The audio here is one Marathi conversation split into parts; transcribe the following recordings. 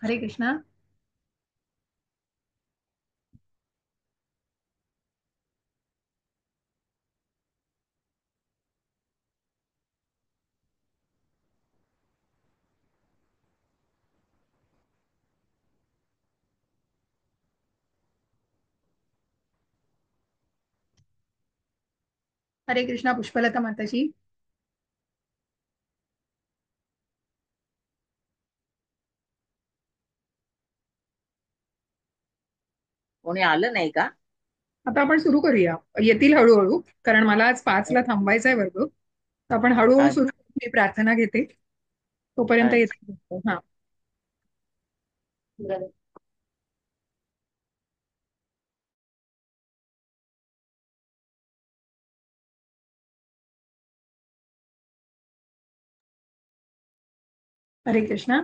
हरे कृष्णा. हरे कृष्णा पुष्पलता माताजी. कोणी आलं नाही का? आता आपण सुरू करूया. येतील हळूहळू, कारण मला आज 5ला थांबायचा आहे वर्ग. तर आपण हळूहळू सुरू अच्छा. करू. मी प्रार्थना घेते तोपर्यंत अच्छा. येतील. हा. हरे कृष्णा.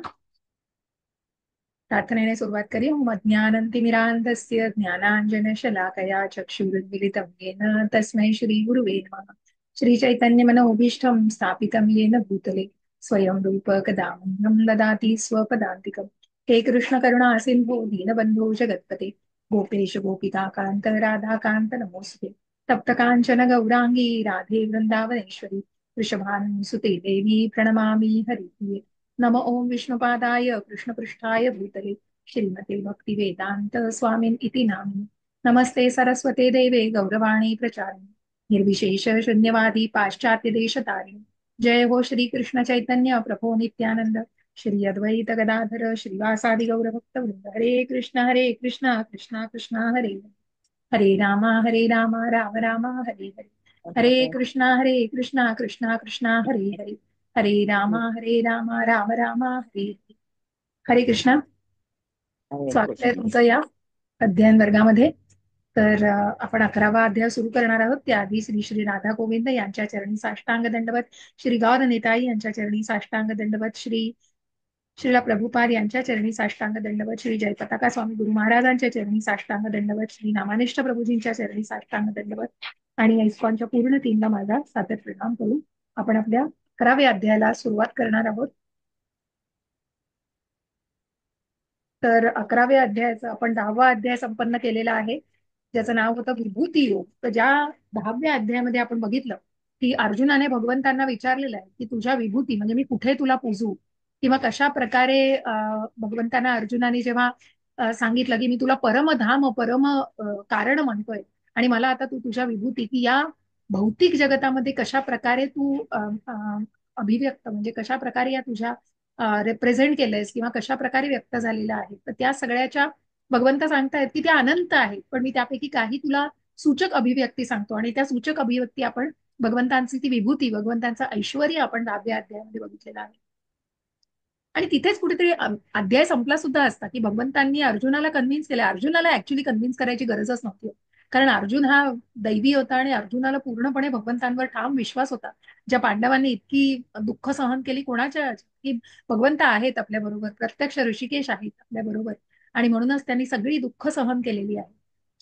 प्रार्थनेने सुरुवात करी. ओम अज्ञानंतिमिरान्धस्य ज्ञानाञ्जनशलाकया चक्षुरुन्मिलितं येन तस्मै श्रीगुरुवे नमः. श्रीचैतन्यमनोभीष्टं स्थापितं येन भूतले स्वयं रूप कदा मह्यं ददाति स्वपदान्तिकम्. हे कृष्ण करुणा सिन्धो दीनबन्धो जगत्पते गोपेश गोपिकान्त राधाकान्त नमोऽस्तुते. तप्तकाञ्चन गौराङ्गी राधे वृन्दावनेश्वरी वृषभानुसुते देवी प्रणमामि हरिप्रिये. नम ओम विष्णुपादाय कृष्णपृष्ठाय भूतले श्रीमते भक्तिवेदांत स्वामिन् इति नामिने. नमस्ते सरस्वते देवे गौरवाणी प्रचारिणे निर्विशेष शून्यवादी पाश्चात्य देशतारिणे. जय हो श्री कृष्ण चैतन्य प्रभो नित्यानंद श्री अद्वैत गदाधर श्रीवासादि गौरभक्त वृंद. हरे कृष्ण कृष्ण कृष्ण हरे हरे. हरे रामा राम राम हरे हरे. हरे कृष्णा कृष्णा कृष्णा हरे हरे. हरे रामा राम राम हरे हरे. हरे कृष्णा. हरे स्वागत आहे कृष्ण. तुमचं या अध्ययन वर्गामध्ये. तर आपण 11वा अध्याय सुरू करणार आहोत. त्याआधी श्री श्री राधा गोविंद यांच्या चरणी साष्टांग दंडवत, श्री गौर निताई यांच्या चरणी साष्टांग दंडवत, श्रीला प्रभुपाद यांच्या चरणी साष्टांग दंडवत, श्री जयपताका स्वामी गुरु महाराजांच्या चरणी साष्टांग दंडवत, श्री नामानिष्ठ प्रभूजींच्या चरणी साष्टांग दंडवत आणि इस्कॉनच्या पूर्ण टीमला माझा सादर प्रणाम करू. आपण आपल्या 11व्या अध्यायाला सुरुवात करणार आहोत. तर 11व्या अध्यायाचं आपण 10वा अध्याय संपन्न केलेला आहे, ज्याचं नाव होतं विभूती योग. तर ज्या 10व्या अध्यायामध्ये आपण बघितलं की अर्जुनाने भगवंतांना विचारलेलं आहे की तुझ्या विभूती म्हणजे मी कुठे तुला पूजू, किंवा कशा प्रकारे भगवंतांना अर्जुनाने जेव्हा सांगितलं की मी तुला परमधाम परम कारण म्हणतोय, आणि मला आता तू तुझ्या विभूती की या भौतिक जगतामध्ये कशा प्रकारे तू अभिव्यक्त म्हणजे कशा प्रकारे या तुझ्या रिप्रेझेंट केलंयस किंवा कशा प्रकारे व्यक्त झालेलं आहे, तर त्या सगळ्याच्या भगवंत सांगतायत की त्या अनंत आहेत, पण मी त्यापैकी काही तुला सूचक अभिव्यक्ती सांगतो. आणि त्या सूचक अभिव्यक्ती आपण भगवंतांची ती विभूती, भगवंतांचं ऐश्वर्य आपण 10व्या अध्यायामध्ये बघितलेलं आहे. आणि तिथेच कुठेतरी अध्याय संपला सुद्धा असता की भगवंतांनी अर्जुनाला कन्व्हिन्स केलं. अर्जुनाला ऍक्च्युली कन्व्हिन्स करायची गरजच नव्हती, कारण अर्जुन हा दैवी होता आणि अर्जुनाला पूर्णपणे भगवंतांवर ठाम विश्वास होता. ज्या पांडवांनी इतकी दुःख सहन केली कोणाच्या, की भगवंत आहेत आपल्या बरोबर, प्रत्यक्ष ऋषिकेश आहेत आपल्या बरोबर, आणि म्हणूनच त्यांनी सगळी दुःख सहन केलेली आहे.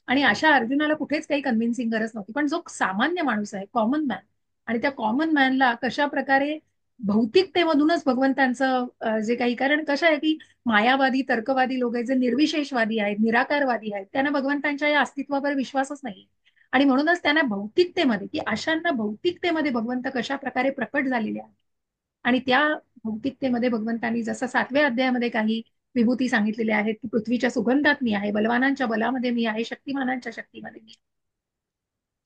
आणि अशा अर्जुनाला कुठेच काही कन्व्हिन्सिंग गरज नव्हती. पण जो सामान्य माणूस आहे, कॉमन मॅन, आणि त्या कॉमन मॅनला कशा प्रकारे भौतिकतेमधूनच भगवंतांचं जे काही, कारण कसं आहे की मायावादी तर्कवादी लोक आहेत, जे निर्विशेषवादी आहेत, निराकारवादी आहेत, त्यांना भगवंतांच्या या अस्तित्वावर विश्वासच नाही. आणि म्हणूनच त्यांना भौतिकतेमध्ये, की अशांना भौतिकतेमध्ये भगवंत कशा प्रकारे प्रकट झालेले आहेत, आणि त्या भौतिकतेमध्ये भगवंतांनी जसं 7व्या अध्यायामध्ये काही विभूती सांगितलेल्या आहेत की पृथ्वीच्या सुगंधात मी आहे, बलवानांच्या बलामध्ये मी आहे, शक्तिमानांच्या शक्तीमध्ये मी आहे,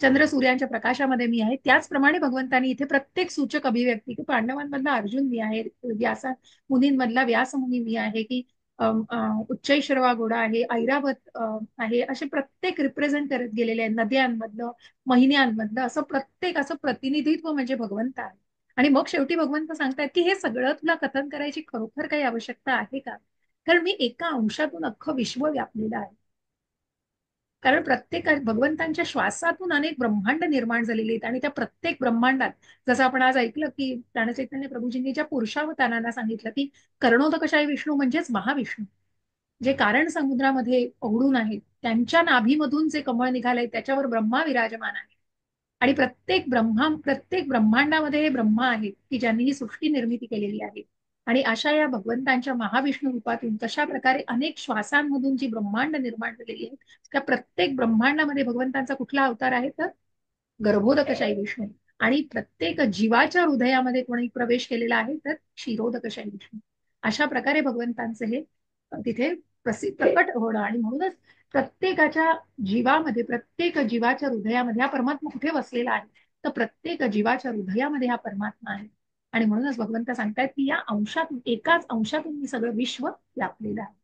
चंद्र सूर्यांच्या प्रकाशामध्ये मी आहे, त्याचप्रमाणे भगवंतांनी इथे प्रत्येक सूचक अभिव्यक्ती की पांडवांमधला अर्जुन मी आहे, व्यासा मुनींमधला व्यास मुनी मी आहे, की उच्चैश्रवा घोडा आहे, ऐरावत आहे, असे प्रत्येक रिप्रेझेंट करत गेलेले आहे, नद्यांमधलं, महिन्यांमधलं, असं प्रत्येक असं प्रतिनिधित्व म्हणजे भगवंत आहे. आणि मग शेवटी भगवंत सांगतात की हे सगळं तुला कथन करायची खरोखर काही आवश्यकता आहे का, कारण मी एका अंशातून अख्खं विश्व व्यापलेलं आहे. कारण प्रत्येक भगवंतांच्या श्वासातून अनेक ब्रह्मांड निर्माण झालेली आहेत, आणि त्या प्रत्येक ब्रह्मांडात, जसं आपण आज ऐकलं की प्राणचैतन्य प्रभूजींनी ज्या पुरुषावतारांना सांगितलं की कर्णोदकशाही विष्णू म्हणजेच महाविष्णू, जे कारण समुद्रामध्ये ओढून आहेत, त्यांच्या नाभीमधून जे कमळ निघालंय त्याच्यावर ब्रह्मा विराजमान आहे. आणि प्रत्येक ब्रह्मांडामध्ये हे ब्रह्मा आहेत की ज्यांनी ही सृष्टी निर्मिती केलेली आहे. आणि अशा या भगवंतांच्या महाविष्णू रूपातून कशा प्रकारे अनेक श्वासांमधून जी ब्रह्मांड निर्माण झालेली आहे, त्या प्रत्येक ब्रह्मांडामध्ये भगवंतांचा कुठला अवतार आहे तर गर्भोदकशाही विष्णू. आणि प्रत्येक जीवाच्या हृदयामध्ये कोणी प्रवेश केलेला आहे तर क्षीरोदकशाही विष्णू. अशा प्रकारे भगवंतांचं हे तिथे प्रकट होणं. आणि म्हणूनच प्रत्येकाच्या जीवामध्ये, प्रत्येक जीवाच्या हृदयामध्ये हा परमात्मा कुठे वसलेला आहे तर प्रत्येक जीवाच्या हृदयामध्ये हा परमात्मा आहे. आणि म्हणूनच भगवंत सांगतायत की या अंशातून, एकाच अंशातून मी सगळं विश्व व्यापलेलं आहे.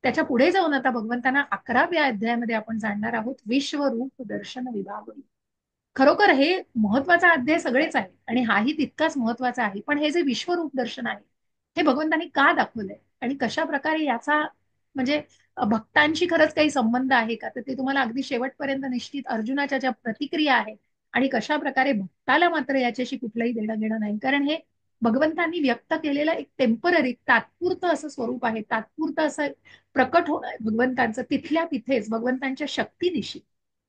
त्याच्या पुढे जाऊन आता भगवंतांना 11व्या अध्यायामध्ये आपण जाणणार आहोत, विश्वरूप दर्शन विभाग. खरोखर हे महत्वाचा अध्याय सगळेच आहे आणि हाही तितकाच महत्वाचा आहे. पण हे जे विश्वरूप दर्शन आहे हे भगवंतांनी का दाखवलंय आणि कशा प्रकारे याचा म्हणजे भक्तांशी खरंच काही संबंध आहे का, तर ते तुम्हाला अगदी शेवटपर्यंत निश्चित अर्जुनाच्या ज्या प्रतिक्रिया आहेत आणि कशा प्रकारे भक्ताला मात्र याच्याशी कुठलंही देणं घेणं नाही. कारण हे भगवंतांनी व्यक्त केलेलं एक टेम्पररी, तात्पुरतं असं स्वरूप आहे, तात्पुरतं असं प्रकट होणं आहे भगवंतांचं तिथल्या तिथेच भगवंतांच्या शक्तीनिशी.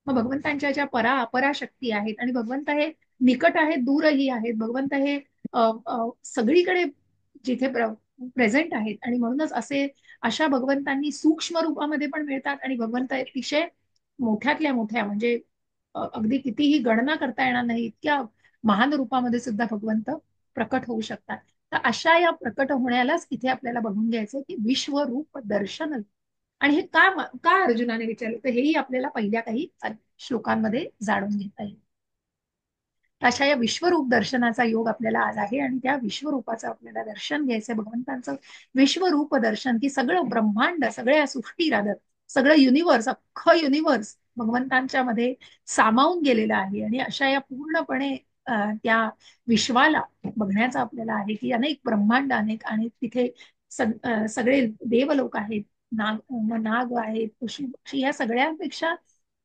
मग भगवंतांच्या ज्या अपरा शक्ती आहेत आणि भगवंत हे निकट आहेत, दूरही आहेत. भगवंत हे सगळीकडे जिथे प्रेझेंट आहेत. आणि म्हणूनच अशा भगवंतांनी सूक्ष्म रूपामध्ये पण मिळतात आणि भगवंत अतिशय मोठ्यातल्या मोठ्या म्हणजे अगदी कितीही गणना करता येणार नाही इतक्या महान रूपामध्ये सुद्धा भगवंत प्रकट होऊ शकतात. तर अशा या प्रकट होण्यालाच इथे आपल्याला बघून घ्यायचं की विश्वरूप दर्शन. आणि हे का अर्जुनाने विचारलं तर हेही आपल्याला पहिल्या काही श्लोकांमध्ये जाणून घेता येईल. अशा या विश्वरूप दर्शनाचा योग आपल्याला आज आहे आणि त्या विश्वरूपाचं आपल्याला दर्शन घ्यायचं भगवंतांचं विश्वरूप दर्शन, की सगळं ब्रह्मांड, सगळ्या सृष्टी राधत, सगळं युनिव्हर्स, अख्खं युनिव्हर्स भगवंतांच्या मध्ये सामावून गेलेलं आहे. आणि अशा या पूर्णपणे त्या विश्वाला बघण्याचा आपल्याला आहे की अनेक ब्रह्मांड, अनेक आणि तिथे सगळे देवलोक आहेत, नाग आहेत, पशु पक्षी, या सगळ्यांपेक्षा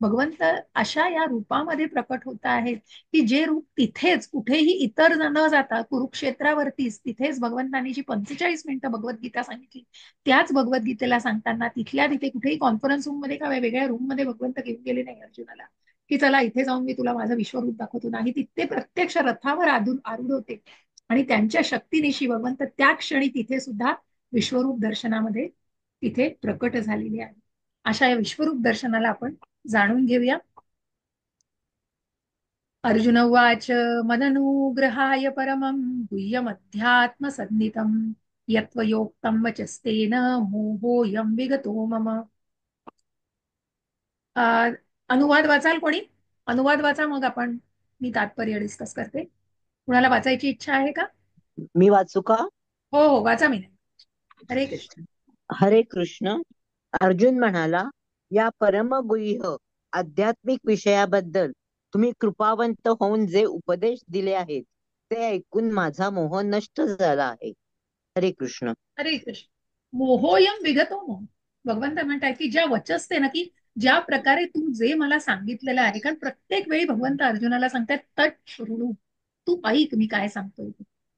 भगवंत अशा या रूपामध्ये प्रकट होत आहेत की जे रूप तिथेच कुठेही इतर न जाता कुरुक्षेत्रावरतीच तिथेच भगवंतांनी जी 45 मिनिटं भगवद्गीता सांगितली, त्याच भगवद्गीतेला सांगताना तिथल्या तिथे कुठेही कॉन्फरन्स रूम मध्ये का वेगळ्या रूम मध्ये भगवंत घेऊन गेले नाही अर्जुनाला की चला इथे जाऊन मी तुला माझं विश्वरूप दाखवतो. नाही, तिथे प्रत्यक्ष रथावर आरूढ होते आणि त्यांच्या शक्तीनिशी भगवंत त्या क्षणी तिथे सुद्धा विश्वरूप दर्शनामध्ये तिथे प्रकट झालेले आहे. अशा या विश्वरूप दर्शनाला आपण जाणून घेऊया. अर्जुन उवाच मदनुग्रहाय परमं गुह्यमध्यात्मसन्नितं यत्त्वयोक्तं वचस्तेन मोहोऽयं विगतो मम. अनुवाद वाचाल कोणी? अनुवाद वाचा, मग मी तात्पर्य डिस्कस करते. कुणाला वाचायची इच्छा आहे का? मी वाचू का? हो हो, वाचा. मी नाही. हरे कृष्ण. हरे कृष्ण. अर्जुन म्हणाला, या परमगुह्य आध्यात्मिक विषयाबद्दल तुम्ही कृपावंत होऊन जे उपदेश दिले आहेत ते ऐकून माझा मोह नष्ट झाला आहे. हरे कृष्ण. हरे कृष्ण. मोहोयम विगतो मोह. भगवंत म्हणताय की ज्या वचस्ते ना, की ज्या प्रकारे तू जे मला सांगितलेलं आहे, कारण प्रत्येक वेळी भगवंत अर्जुनाला सांगतात तट शृणु, तू ऐक मी काय सांगतोय.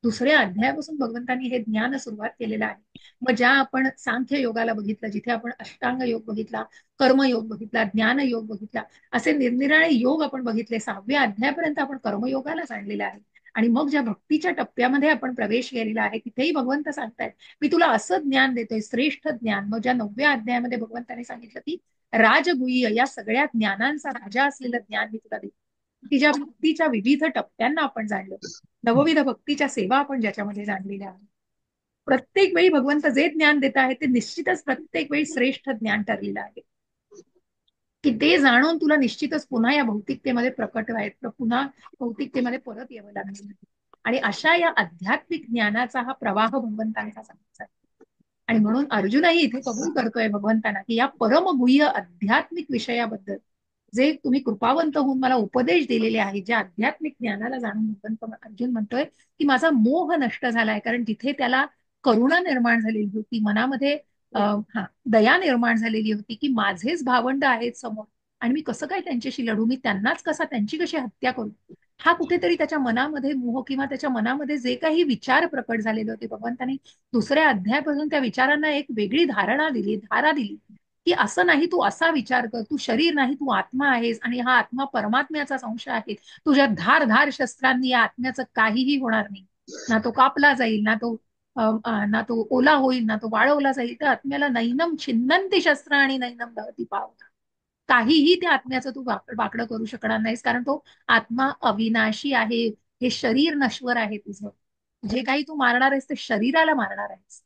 दुसऱ्या अध्यायापासून भगवंतांनी हे ज्ञान सुरुवात केलेलं आहे. मग ज्या आपण सांख्य योगाला बघितलं, जिथे आपण अष्टांग योग बघितला, कर्मयोग बघितला, ज्ञान योग बघितला, असे निरनिराळे योग आपण बघितले. 6व्या अध्यायापर्यंत आपण कर्मयोगालाच आणलेलं आहे. आणि मग ज्या भक्तीच्या टप्प्यामध्ये आपण प्रवेश केलेला आहे तिथेही भगवंत सांगतायत मी तुला असं ज्ञान देतोय, श्रेष्ठ ज्ञान. मग ज्या 9व्या अध्यायामध्ये भगवंताने सांगितलं की राजगुह्य, या सगळ्या ज्ञानांचा राजा असलेलं ज्ञान मी तुला देतो, की ज्या भक्तीच्या विविध टप्प्यांना आपण जाणलं, नवविध भक्तीच्या सेवा आपण ज्याच्यामध्ये जाणलेल्या आहेत. प्रत्येक वेळी भगवंत जे ज्ञान देत आहे ते निश्चितच प्रत्येक वेळी श्रेष्ठ ज्ञान ठरलेलं आहे, की ते जाणून तुला निश्चितच पुन्हा या भौतिकतेमध्ये प्रकट व्हायचं, पुन्हा भौतिकतेमध्ये परत यावं लागणार. आणि अशा या आध्यात्मिक ज्ञानाचा हा प्रवाह भगवंतांचा सांगायचा. आणि म्हणून अर्जुनही इथे कबूल करतोय भगवंतांना की या परमगुह्य आध्यात्मिक विषयाबद्दल जे तुम्ही कृपावंत होऊन मला उपदेश दिलेले आहेत, ज्या आध्यात्मिक ज्ञानाला जाणून भगवंत अर्जुन म्हणतोय की माझा मोह नष्ट झालाय. कारण तिथे त्याला करुणा निर्माण झालेली होती मनामध्ये, दया निर्माण झालेली होती की माझेच भावंड आहेत समोर आणि मी कसं काय त्यांच्याशी लढू, मी त्यांनाच त्यांची कशी हत्या करू. हा कुठेतरी त्याच्या मनामध्ये मोह किंवा त्याच्या मनामध्ये जे काही विचार प्रकट झालेले होते, भगवंतांनी दुसऱ्या अध्यायापासून त्या विचारांना एक वेगळी धारा दिली की असं नाही, तू असा विचार कर, तू शरीर नाही, तू आत्मा आहेस आणि हा आत्मा परमात्म्याचा अंश आहे. तुझ्या धार धार शस्त्रांनी या आत्म्याचं काहीही होणार नाही, ना तो कापला जाईल, ना तो ना तो ओला होईल ना तो वाळवला जाईल, तर आत्म्याला नैनम छिन्नंती शस्त्र आणि नैनम दहती पावक. काहीही त्या आत्म्याचं तू वाकडं करू शकणार नाहीस, कारण तो आत्मा अविनाशी आहे. हे शरीर नश्वर आहे तुझं. जे काही तू मारणार आहेस ते शरीराला मारणार आहेस.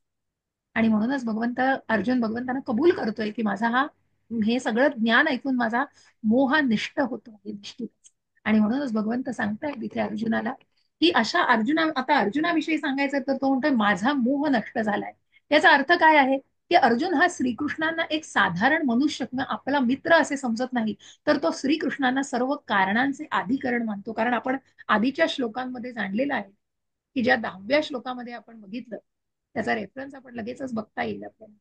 आणि म्हणूनच अर्जुन भगवंतांना कबूल करतोय की माझा हे सगळं ज्ञान ऐकून माझा मोह निष्ठ होतो आहे निश्चितच. आणि म्हणूनच भगवंत सांगताय तिथे अर्जुनाला की आता अर्जुनाविषयी सांगायचं तर तो म्हणतोय माझा मोह नष्ट झालाय. याचा अर्थ काय आहे की अर्जुन हा श्रीकृष्णांना एक साधारण मनुष्य किंवा आपला मित्र असे समजत नाही, तर तो श्रीकृष्णांना सर्व कारणांचे अधिकरण मानतो. कारण आपण आधीच्या श्लोकांमध्ये जाणलेलं आहे की ज्या 10व्या श्लोकामध्ये आपण बघितलं, त्याचा रेफरन्स आपण लगेचच बघता येईल आपल्याला,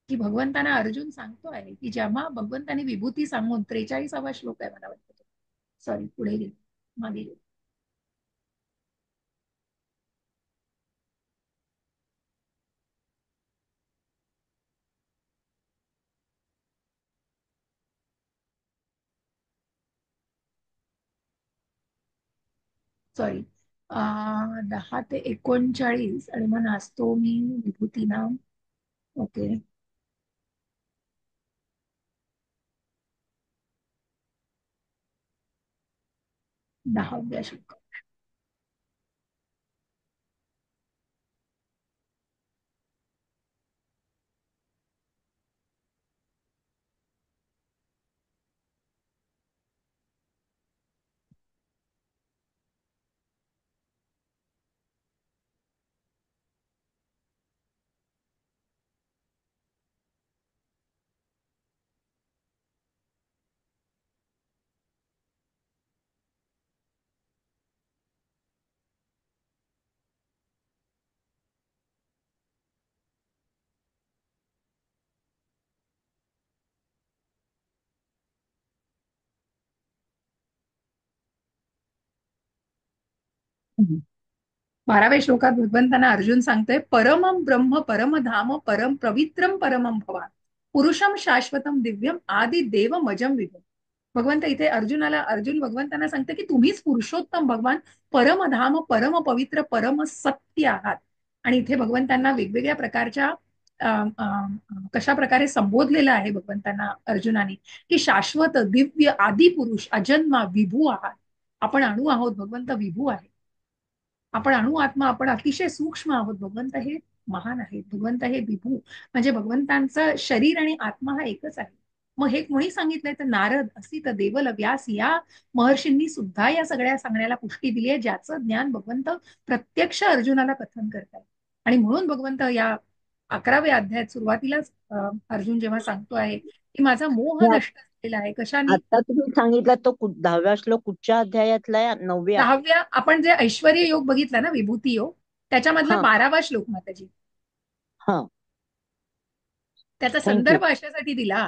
की भगवंतांना अर्जुन सांगतो आहे की जेव्हा भगवंतांनी विभूती सांगून 43वा श्लोक आहे मला वाटतं, सॉरी पुढे गेले, मागे गेले. सॉरी, 10 ते 39 आणि मग नाचतो मी विभूती नाम. ओके, 10व्या श्लोक. हम्म. 12व्या श्लोकात भगवंतांना अर्जुन सांगतोय परमं ब्रह्म परम धाम परम पवित्रम परमं भवान पुरुषम शाश्वतम दिव्यम आदि देव मजम विभो. भगवंत इथे अर्जुन भगवंतांना सांगते की तुम्हीच पुरुषोत्तम भगवान, परमधाम परम पवित्र परम सत्य आहात. आणि इथे भगवंतांना वेगवेगळ्या प्रकारच्या कशा प्रकारे संबोधलेलं आहे भगवंतांना अर्जुनाने, की शाश्वत दिव्य आदि पुरुष अजन्मा विभू आहात. आपण अणु आहोत, भगवंत विभू आहे. आपण अणु आत्मा, आपण अतिशय सूक्ष्म आहोत, भगवंत हे महान आहेत, भगवंत हे विभू. म्हणजे भगवंतांचं शरीर आणि आत्मा हा एकच आहे. मग हे कोणी सांगितलंय तर नारद, असित, देवल, व्यास या महर्षींनी सुद्धा या सगळ्या सांगण्याला पुष्टी दिली आहे, ज्याचं ज्ञान भगवंत प्रत्यक्ष अर्जुनाला कथन करतात. आणि म्हणून भगवंत या 11व्या अध्यायात सुरुवातीलाच अर्जुन जेव्हा सांगतो आहे की माझा मोह हे नष्ट झालेला आहे, कशाने? आता तुम्ही सांगितलं तो 10व्या श्लोक कुठच्या अध्यायातला आहे? 9व्या? 10व्या, आपण जे ऐश्वर्य योग बघितला ना, विभूती योग, त्याच्यामधला हा 12वा श्लोक माताजी. हा. त्याचा थँक्यू. संदर्भ अशासाठी दिला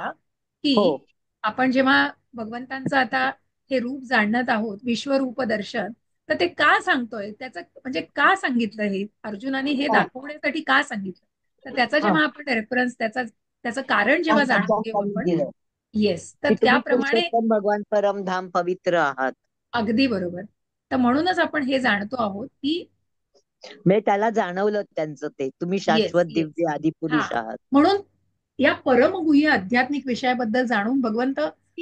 हो की आपण जेव्हा भगवंतांचं आता हे रूप जाणत आहोत, विश्वरूप दर्शन, तर ते का सांगतोय, त्याचं म्हणजे का सांगितलं, हे अर्जुनाने हे हा दाखवण्यासाठी का सांगितलं, तर त्याचा हा. जेव्हा आपण रेफरन्स, त्याचं कारण जेव्हा आता जाणून ज्या घेऊ खाली आपण. दिलं येस, तर की तुम्ही त्याप्रमाणे पुरुषोत्तम भगवान परमधाम पवित्र आहात. अगदी बरोबर. तर म्हणूनच आपण हे जाणतो आहोत की म्हणजे त्याला जाणवलं त्यांचं ते तुम्ही येस, शाश्वत येस, दिव्य आदि हा. पुरुष आहात. म्हणून या परमगुह्य आध्यात्मिक विषयाबद्दल जाणून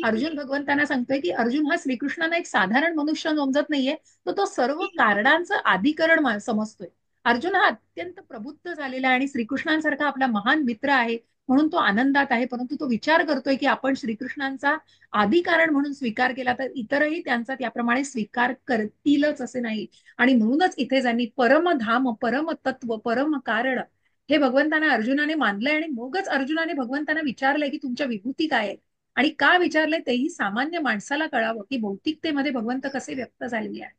अर्जुन भगवंतांना सांगतोय की अर्जुन हा श्रीकृष्णांना एक साधारण मनुष्य समजत नाहीये, तर तो सर्व कारणांचं अधिकरण समजतोय. अर्जुन हा अत्यंत प्रबुद्ध झालेला आहे आणि श्रीकृष्णांसारखा आपला महान मित्र आहे, म्हणून तो आनंदात आहे. परंतु तो विचार करतोय की आपण श्रीकृष्णांचा आदिकारण म्हणून स्वीकार केला तर इतरही त्यांचा त्याप्रमाणे स्वीकार करतीलच असे नाही. आणि म्हणूनच इथे ज्यांनी परमधाम परम तत्व परम कारण हे भगवंतांना अर्जुनाने मानलंय. आणि मगच अर्जुनाने भगवंतांना विचारलंय की तुमच्या विभूती काय आहेत. आणि का विचारलंय तेही सामान्य माणसाला कळावं की भौतिकतेमध्ये भगवंत कसे व्यक्त झालेले आहे.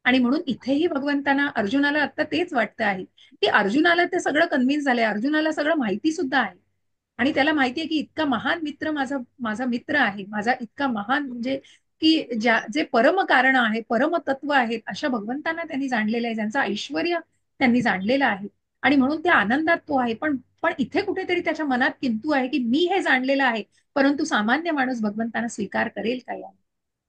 आणि म्हणून इथेही भगवंतांना अर्जुनाला आता तेच वाटतं आहे की अर्जुनाला ते सगळं कन्व्हिन्स झालंय, अर्जुनाला सगळं माहिती सुद्धा आहे. आणि त्याला माहिती आहे की इतका महान मित्र माझा माझा मित्र आहे, माझा इतका महान म्हणजे की जे परम कारण आहे, परम तत्व आहेत, अशा भगवंतांना त्यांनी जाणलेलं आहे, ज्यांचं ऐश्वर्य त्यांनी जाणलेलं आहे. आणि म्हणून त्या आनंदात तो आहे. पण पण इथे कुठेतरी त्याच्या मनात किंतु आहे की मी हे जाणलेलं आहे, परंतु सामान्य माणूस भगवंतांना स्वीकार करेल का याला.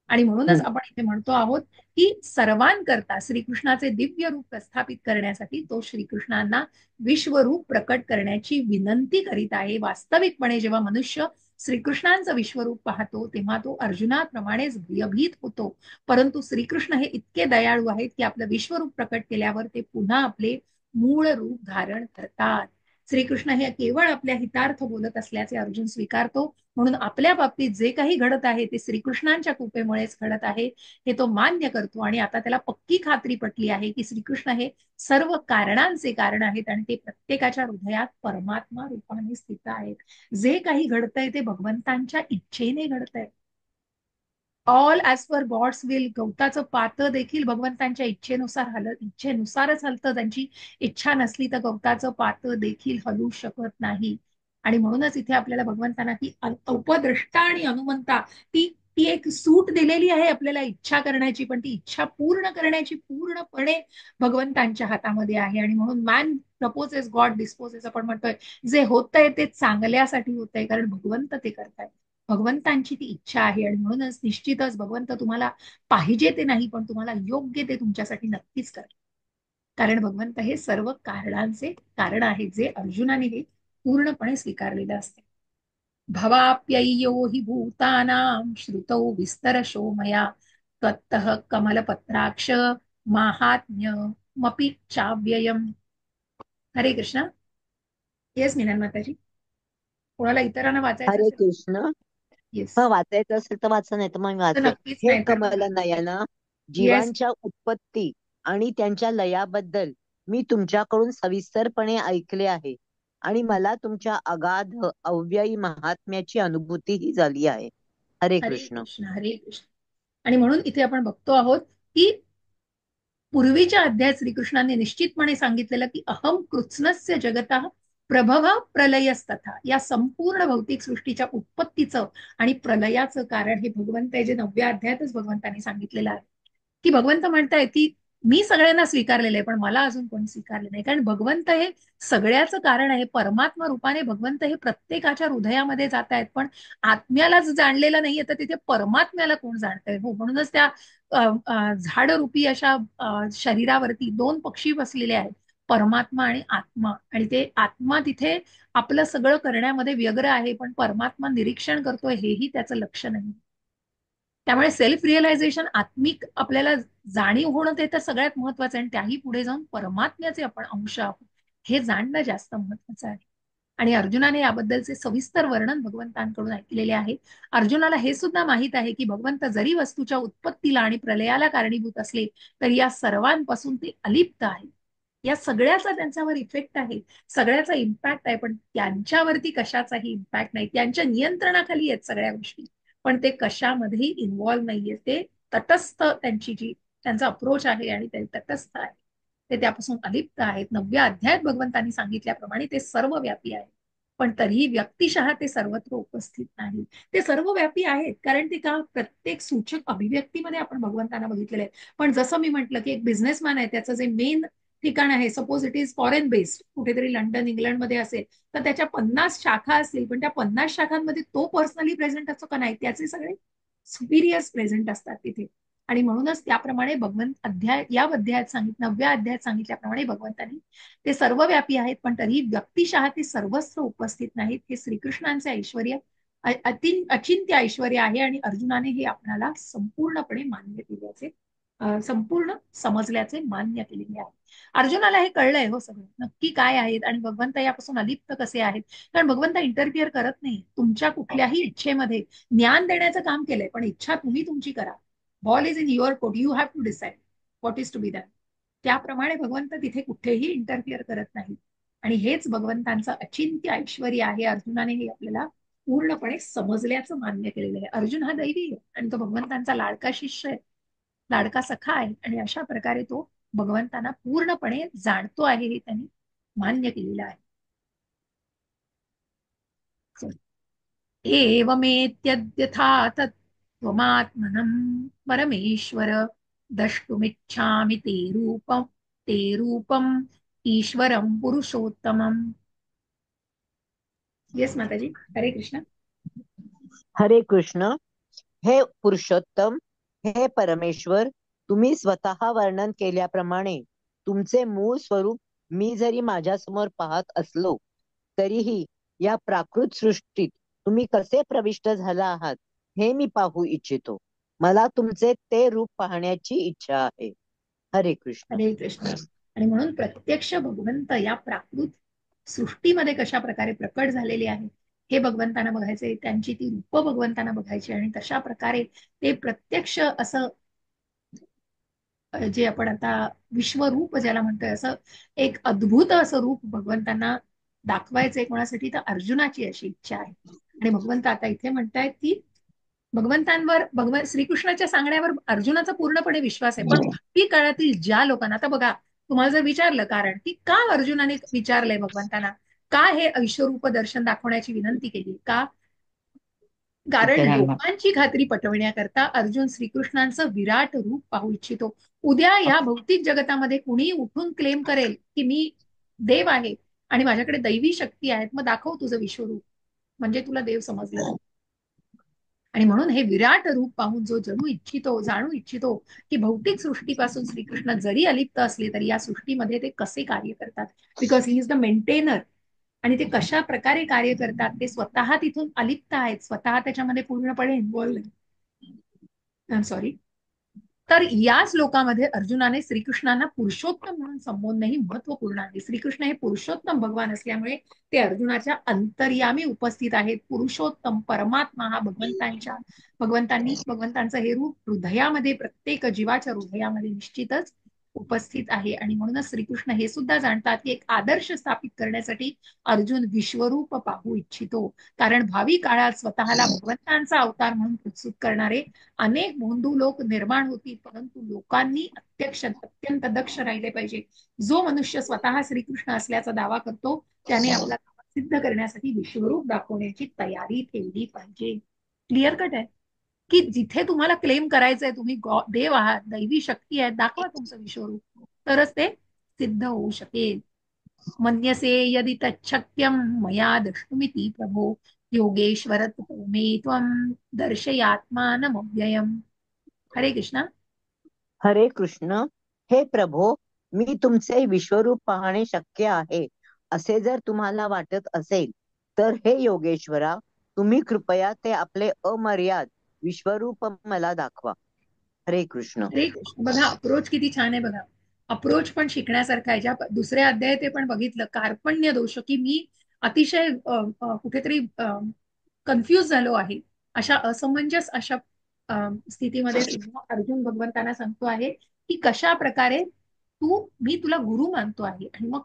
आणि म्हणूनच हम्म. आपण इथे म्हणतो आहोत की सर्वांकरता श्रीकृष्णाचे दिव्य रूप प्रस्थापित करण्यासाठी तो श्रीकृष्णांना विश्वरूप प्रकट करण्याची विनंती करीत आहे. वास्तविकपणे जेव्हा मनुष्य श्रीकृष्णांचं विश्वरूप पाहतो तेव्हा तो अर्जुनाप्रमाणेच भयभीत होतो. परंतु श्रीकृष्ण हे इतके दयाळू आहेत की आपलं विश्वरूप प्रकट केल्यावर ते पुन्हा आपले मूळ रूप धारण करतात. श्रीकृष्ण हे केवळ आपल्या हितार्थ बोलत असल्याचे अर्जुन स्वीकारतो. म्हणून आपल्या बाबतीत जे काही घडत आहे ते श्रीकृष्णांच्या कृपेमुळेच घडत आहे हे तो मान्य करतो. आणि आता त्याला पक्की खात्री पटली आहे की श्रीकृष्ण हे सर्व कारणांचे कारण आहेत आणि ते प्रत्येकाच्या हृदयात परमात्मा रूपाने स्थित आहेत. जे काही घडतंय ते भगवंतांच्या इच्छेने घडतंय. All as per God's will. गवताचं पातं देखील भगवंतांच्या इच्छेनुसार इच्छेनुसारच हलतं. त्यांची इच्छा नसली तर गवताचं पातं देखील हलू शकत नाही. आणि म्हणूनच इथे आपल्याला भगवंतांना ती उपद्रष्टा आणि अनुमंता ती ती एक सूट दिलेली आहे आपल्याला इच्छा करण्याची. पण ती इच्छा पूर्ण करण्याची पूर्णपणे भगवंतांच्या हातामध्ये आहे. आणि म्हणून मॅन प्रपोजेस गॉड डिस्पोजेस आपण म्हणतोय. जे होतंय ते चांगल्यासाठी होतंय कारण भगवंत ते करतायत. भगवंतांची ती इच्छा आहे. आणि म्हणूनच निश्चितच भगवंत तुम्हाला पाहिजे ते नाही पण तुम्हाला योग्य ते तुमच्यासाठी नक्कीच करेल. कारण भगवंत हे सर्व कारणांचे कारण आहेत जे अर्जुनाने हे पूर्णपणे स्वीकारलेलं असते. भवाप्यय्यो हि भूतानां श्रुतौ विस्तरशो मया त्वत्तः कमलपत्राक्ष माहात्म्यमपि चाव्ययम्. हरे कृष्ण. येस मीनल माताजी. कोणाला इतरांना वाचायचं हरे असेल. कृष्ण. येस. हा, वाचायचं असेल तर वाचा, नाही तर मग मी तर वाचते. नक्कीच हे नाही तर कमल नयन, येस. जीवांच्या उत्पत्ती आणि त्यांच्या लयाबद्दल मी तुमच्याकडून सविस्तरपणे ऐकले आहे आणि मला तुमच्या अगाध अव्ययी महात्म्याची अनुभूतीही झाली आहे. हरे हरे कृष्ण. कृष्ण हरे कृष्ण. आणि म्हणून इथे आपण बघतो आहोत की पूर्वीच्या अध्यायात श्रीकृष्णाने निश्चितपणे सांगितलेलं की अहम कृत्स्नस्य जगतः प्रभव प्रलयस्तथा. या संपूर्ण भौतिक सृष्टीच्या उत्पत्तीचं आणि प्रलयाचं कारण हे भगवंत आहे, जे 9व्या अध्यायातच भगवंतांनी सांगितलेलं आहे. की भगवंत म्हणतायत की मी सगळ्यांना स्वीकारलेलं आहे पण मला अजून कोणी स्वीकारले नाही. कारण भगवंत हे सगळ्याचं कारण आहे. परमात्मा रूपाने भगवंत हे प्रत्येकाच्या हृदयामध्ये जात आहेत. पण आत्म्यालाच जाणलेलं नाहीये तर तिथे परमात्म्याला कोण जाणतंय. हो, म्हणूनच त्या झाडरूपी अशा शरीरावरती दोन पक्षी बसलेले आहेत, परमात्मा आणि आत्मा. आणि ते आत्मा तिथे आपलं सगळं करण्यामध्ये व्यग्र आहे पण परमात्मा निरीक्षण करतोय हेही त्याचं लक्ष नाही. त्यामुळे सेल्फ रिअलायझेशन आत्मिक आपल्याला जाणीव होणं ते तर सगळ्यात महत्वाचं आहे. आणि त्याही पुढे जाऊन परमात्म्याचे आपण अंश आहोत हे जाणणं जास्त महत्वाचं आहे. आणि अर्जुनाने याबद्दलचे सविस्तर वर्णन भगवंतांकडून ऐकलेले आहे. अर्जुनाला हे सुद्धा माहित आहे की भगवंत जरी वस्तूच्या उत्पत्तीला आणि प्रलयाला कारणीभूत असले तरी या सर्वांपासून ते अलिप्त आहे. या सगळ्याचा त्यांच्यावर इफेक्ट आहे, सगळ्याचा इम्पॅक्ट आहे पण त्यांच्यावरती कशाचाही इम्पॅक्ट नाही. त्यांच्या नियंत्रणाखाली आहेत सगळ्या गोष्टी पण ते कशामध्येही इन्व्हॉल्व्ह नाहीये. ते तटस्थ त्यांची जी त्यांचा अप्रोच आहे आणि ते तटस्थ आहे. ते त्यापासून अलिप्त आहेत. 9व्या अध्यायात भगवंतांनी सांगितल्याप्रमाणे ते सर्वव्यापी आहे. पण तरीही व्यक्तिशः ते सर्वत्र उपस्थित नाही. ते सर्वव्यापी आहेत कारण ते का प्रत्येक सूचक अभिव्यक्तीमध्ये आपण भगवंतांना बघितलेले आहे. पण जसं मी म्हटलं की एक बिझनेसमॅन आहे, त्याचं जे मेन ठिकाण आहे suppose it is foreign based कुठेतरी लंडन इंग्लंडमध्ये असेल तर त्याच्या 50 शाखा असतील पण त्या 50 शाखांमध्ये तो पर्सनली प्रेझेंट असतो का नाही, त्याचे सगळे सुपिरियर्स प्रेझेंट असतात तिथे. आणि म्हणूनच त्याप्रमाणे भगवंत या अध्यायात 9व्या अध्यायात सांगितल्याप्रमाणे भगवंतांनी ते सर्वव्यापी आहेत पण तरीही व्यक्तिशः ते सर्वस्व उपस्थित नाहीत. हे श्रीकृष्णांचे ऐश्वर अचिंत्य ऐश्वर आहे. आणि अर्जुनाने हे आपल्याला संपूर्णपणे मान्य केल्याचे संपूर्ण समजल्याचे मान्य केलेले आहे. अर्जुनाला हे कळलंय हो सगळं नक्की काय आहेत आणि भगवंत यापासून अलिप्त कसे आहेत. कारण भगवंत इंटरफिअर करत नाही तुमच्या कुठल्याही इच्छेमध्ये. ज्ञान देण्याचं काम केलंय पण इच्छा तुम्ही तुमची करा. Ball is in your court, you have to decide what is to be done. त्याप्रमाणे भगवंत तिथे कुठेही इंटरफिअर करत नाही. आणि हेच भगवंतांचं अचिंत्य ऐश्वर आहे. अर्जुनाने हे आपल्याला पूर्णपणे समजल्याचं मान्य केलेलं आहे. अर्जुन हा दैवी आहे आणि तो भगवंतांचा लाडका शिष्य आहे, लाडका सखा आहे. आणि अशा प्रकारे तो भगवंतांना पूर्णपणे जाणतो आहे हे त्यांनी मान्य केलेलं आहे. एवमेत्यद्यथा तत्त्वमात्मनं परमेश्वर द्रष्टुमिच्छामि ते रूपम् ईश्वरं पुरुषोत्तमम्. येस माताजी. हरे कृष्ण. हरे कृष्ण. हे पुरुषोत्तम, हे परमेश्वर, तुम्ही स्वतः वर्णन केल्याप्रमाणे तुमचे मूळ स्वरूप मी जरी माझ्यासमोर पाहत असलो तरीही या प्राकृत सृष्टीत तुम्ही कसे प्रविष्ट झाला आहात हे मी पाहू इच्छितो. मला तुमचे ते रूप पाहण्याची इच्छा आहे. हरे कृष्ण. हरे कृष्ण. आणि म्हणून प्रत्यक्ष भगवंत या प्राकृत सृष्टीमध्ये कशा प्रकारे प्रकट झालेले आहे हे भगवंतांना बघायचे, त्यांची ती रूप भगवंतांना बघायची आणि तशा प्रकारे ते प्रत्यक्ष असं जे आपण आता विश्वरूप ज्याला म्हणतोय असं एक अद्भुत असं रूप भगवंतांना दाखवायचंय कोणासाठी, तर अर्जुनाची अशी इच्छा आहे. आणि भगवंत आता इथे म्हणतायत की भगवंतांवर भगवान श्रीकृष्णाच्या सांगण्यावर अर्जुनाचा पूर्णपणे विश्वास आहे, पण भावी काळातील ज्या लोकांना, आता बघा तुम्हाला जर विचारलं कारण की का अर्जुनाने विचारलंय भगवंतांना, का हे ऐश्वरूप दर्शन दाखवण्याची विनंती केली का, कारण इतरांना लोकांची खात्री पटवण्याकरता अर्जुन श्रीकृष्णांचं विराट रूप पाहू इच्छितो. उद्या या भौतिक जगतामध्ये कुणी उठून क्लेम करेल की मी देव आहे आणि माझ्याकडे दैवी शक्ती आहेत, मग दाखव तुझं विश्वरूप, म्हणजे तुला देव समजलं जाईल. आणि म्हणून हे विराट रूप पाहून जो जणू इच्छितो, जाणू इच्छितो की भौतिक सृष्टीपासून श्रीकृष्ण जरी अलिप्त असले तरी या सृष्टीमध्ये ते कसे कार्य करतात, because he is the maintainer. आणि ते कशा प्रकारे कार्य करतात ते स्वतः तिथून अलिप्त आहेत, स्वतः त्याच्यामध्ये पूर्णपणे इन्व्हॉल्व आहे. सॉरी. तर या श्लोकामध्ये अर्जुनाने श्रीकृष्णांना पुरुषोत्तम म्हणून संबोधणे ही महत्वपूर्ण आहे. श्रीकृष्ण हे पुरुषोत्तम भगवान असल्यामुळे ते अर्जुनाच्या अंतर्यामी उपस्थित आहेत. पुरुषोत्तम परमात्मा हा भगवंतांचं हे रूप हृदयामध्ये, प्रत्येक जीवाच्या हृदयामध्ये निश्चितच उपस्थित आहे. आणि म्हणूनच श्रीकृष्ण हे सुद्धा जाणतात की एक आदर्श स्थापित करण्यासाठी अर्जुन विश्वरूप पाहू इच्छितो, कारण भावी काळात स्वतःला भगवंतांचा अवतार म्हणून प्रस्तुत करणारे अनेक भोंदू लोक निर्माण होतील, परंतु लोकांनी अत्यंत दक्ष राहिले पाहिजे. जो मनुष्य स्वतः श्रीकृष्ण असल्याचा दावा करतो त्याने आपला दावा सिद्ध करण्यासाठी विश्वरूप दाखवण्याची तयारी ठेवली पाहिजे. क्लिअर कट आहे की जिथे तुम्हाला क्लेम करायचंय तुम्ही देव आहात, दैवी शक्ती आहे, दाखवा तुमचं विश्वरूप, तरच ते सिद्ध होऊ शकेल. मन्यसे यदि तच्छक्यं मया द्रष्टुमिति प्रभो योगेश्वर ततो मे त्वं दर्शयात्मानमव्ययम्. हरे कृष्णा. हरे कृष्ण. हे प्रभो, मी तुमचे विश्वरूप पाहणे शक्य आहे असे जर तुम्हाला वाटत असेल तर हे योगेश्वरा, तुम्ही कृपया ते आपले अमर्याद विश्वरूप मला दाखवा. हरे कृष्ण. हरे कृष्ण. बघा अप्रोच किती छान आहे बघा. अप्रोच पण शिकण्यासारखा आहे. ज्या दुसऱ्या अध्यायात ते पण बघितलं कार्पण्य दोष, की मी अतिशय कुठेतरी कन्फ्युज झालो आहे, अशा असमंजस अशा स्थितीमध्ये सुद्धा अर्जुन भगवंतांना सांगतो आहे की कशा प्रकारे मी तुला गुरु मानतो आहे आणि मग